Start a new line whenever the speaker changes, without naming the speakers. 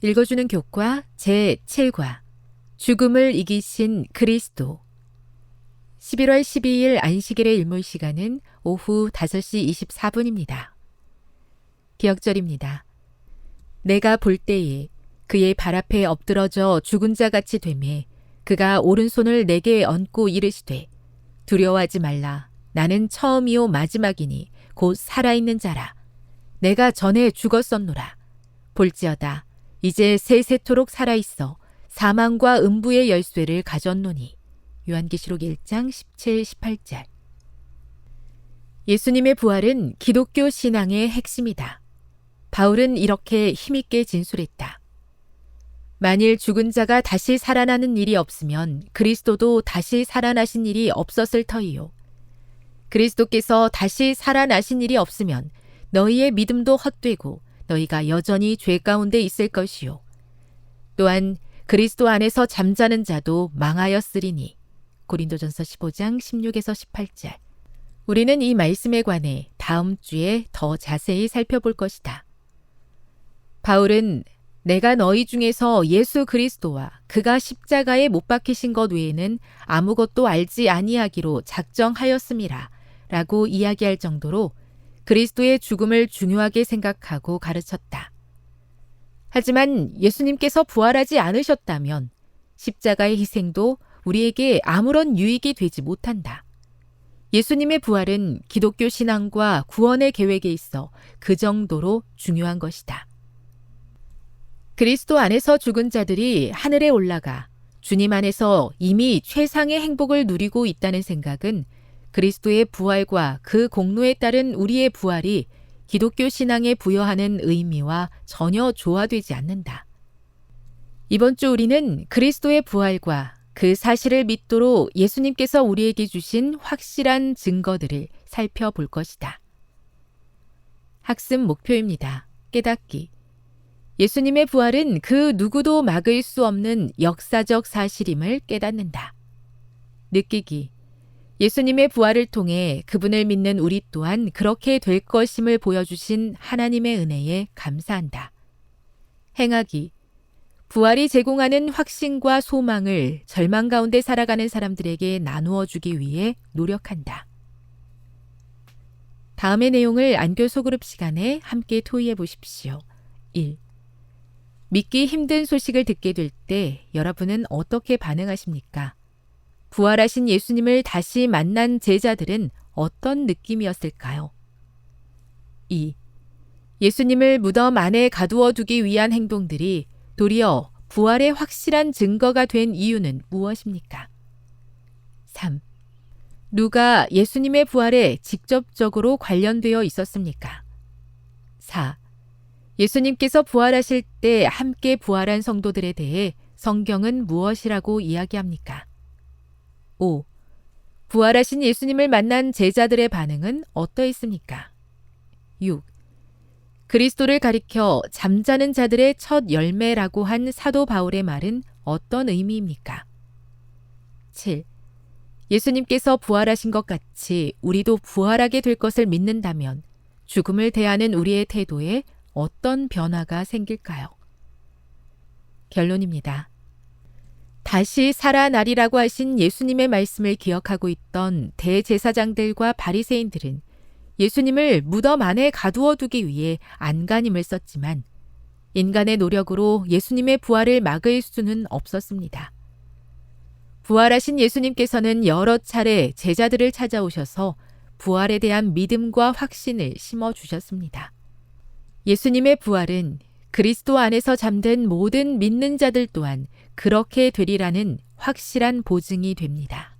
읽어주는 교과 제7과 죽음을 이기신 그리스도. 11월 12일 안식일의 일몰 시간은 오후 5시 24분입니다. 기억절입니다. 내가 볼 때에 그의 발 앞에 엎드러져 죽은 자 같이 되매 그가 오른손을 내게 얹고 이르시되 두려워하지 말라. 나는 처음이요 마지막이니 곧 살아있는 자라. 내가 전에 죽었었노라. 볼지어다 이제 세세토록 살아있어 사망과 음부의 열쇠를 가졌노니. 요한계시록 1장 17, 18절. 예수님의 부활은 기독교 신앙의 핵심이다. 바울은 이렇게 힘있게 진술했다. 만일 죽은 자가 다시 살아나는 일이 없으면 그리스도도 다시 살아나신 일이 없었을 터이요. 그리스도께서 다시 살아나신 일이 없으면 너희의 믿음도 헛되고 너희가 여전히 죄 가운데 있을 것이요. 또한 그리스도 안에서 잠자는 자도 망하였으리니. 고린도전서 15장 16에서 18절. 우리는 이 말씀에 관해 다음 주에 더 자세히 살펴볼 것이다. 바울은 내가 너희 중에서 예수 그리스도와 그가 십자가에 못 박히신 것 외에는 아무것도 알지 아니하기로 작정하였음이라 라고 이야기할 정도로 그리스도의 죽음을 중요하게 생각하고 가르쳤다. 하지만 예수님께서 부활하지 않으셨다면 십자가의 희생도 우리에게 아무런 유익이 되지 못한다. 예수님의 부활은 기독교 신앙과 구원의 계획에 있어 그 정도로 중요한 것이다. 그리스도 안에서 죽은 자들이 하늘에 올라가 주님 안에서 이미 최상의 행복을 누리고 있다는 생각은 그리스도의 부활과 그 공로에 따른 우리의 부활이 기독교 신앙에 부여하는 의미와 전혀 조화되지 않는다. 이번 주 우리는 그리스도의 부활과 그 사실을 믿도록 예수님께서 우리에게 주신 확실한 증거들을 살펴볼 것이다. 학습 목표입니다. 깨닫기. 예수님의 부활은 그 누구도 막을 수 없는 역사적 사실임을 깨닫는다. 느끼기. 예수님의 부활을 통해 그분을 믿는 우리 또한 그렇게 될 것임을 보여주신 하나님의 은혜에 감사한다. 행하기. 부활이 제공하는 확신과 소망을 절망 가운데 살아가는 사람들에게 나누어 주기 위해 노력한다. 다음의 내용을 안교 소그룹 시간에 함께 토의해 보십시오. 1. 믿기 힘든 소식을 듣게 될 때 여러분은 어떻게 반응하십니까? 부활하신 예수님을 다시 만난 제자들은 어떤 느낌이었을까요? 2. 예수님을 무덤 안에 가두어 두기 위한 행동들이 도리어 부활의 확실한 증거가 된 이유는 무엇입니까? 3. 누가 예수님의 부활에 직접적으로 관련되어 있었습니까? 4. 예수님께서 부활하실 때 함께 부활한 성도들에 대해 성경은 무엇이라고 이야기합니까? 5. 부활하신 예수님을 만난 제자들의 반응은 어떠했습니까? 6. 그리스도를 가리켜 잠자는 자들의 첫 열매라고 한 사도 바울의 말은 어떤 의미입니까? 7. 예수님께서 부활하신 것 같이 우리도 부활하게 될 것을 믿는다면 죽음을 대하는 우리의 태도에 어떤 변화가 생길까요? 결론입니다. 다시 살아나리라고 하신 예수님의 말씀을 기억하고 있던 대제사장들과 바리새인들은 예수님을 무덤 안에 가두어 두기 위해 안간힘을 썼지만 인간의 노력으로 예수님의 부활을 막을 수는 없었습니다. 부활하신 예수님께서는 여러 차례 제자들을 찾아오셔서 부활에 대한 믿음과 확신을 심어주셨습니다. 예수님의 부활은 그리스도 안에서 잠든 모든 믿는 자들 또한 그렇게 되리라는 확실한 보증이 됩니다.